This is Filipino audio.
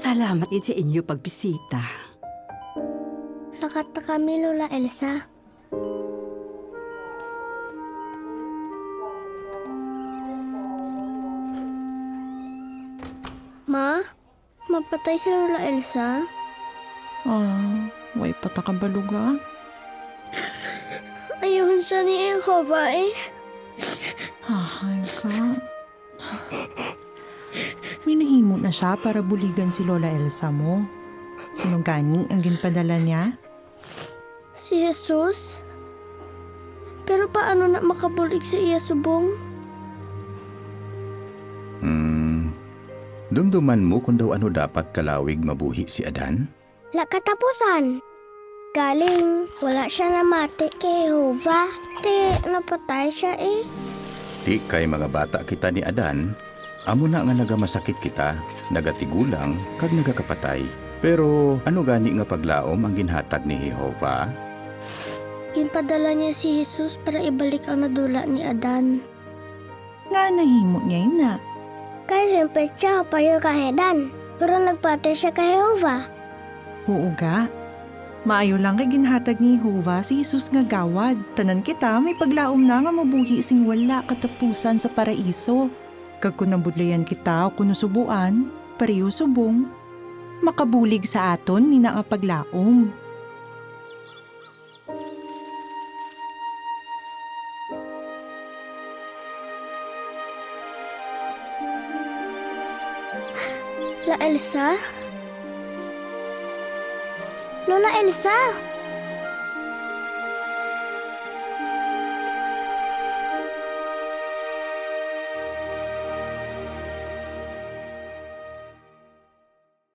Salamat din sa inyo pagbisita. Lakat na kami, Lola Elsa. Ma, mapatay si Lola Elsa? Way patakabaluga. Ayun siya ni Jehovah eh. Ay ka. Minahimo na siya para buligan si Lola Elsa mo. Sino gani ang ginpadala niya? Si Jesus? Pero paano na makabulig si iya subong? Dumduman mo kung daw ano dapat kalawig mabuhi si Adan? Katapusan. Galing, wala siya namati kay Jehovah. Napatay siya eh. Di kay mga bata kita ni Adan, amo na nga nagamasakit kita, nagatigulang, kag nagakapatay. Pero ano gani nga paglaom ang ginhatag ni Jehovah? Ginpadala niya si Jesus para ibalik ang nadula ni Adan. Nga nahimo niya na. Kaya siyempre siya payo kay Adan. Pero nagpatay siya kay Jehovah. Oo ga. Maayo lang kay ginhatag ni Jehovah si Jesus nga gawad. Tanan kita may paglaom na nga mabuhi sing wala katapusan sa paraiso. Kag kung nabudlayan kita o kung subuan, pareho subong. Makabulig sa aton ni nga paglaom. La Elsa? Lola Elsa!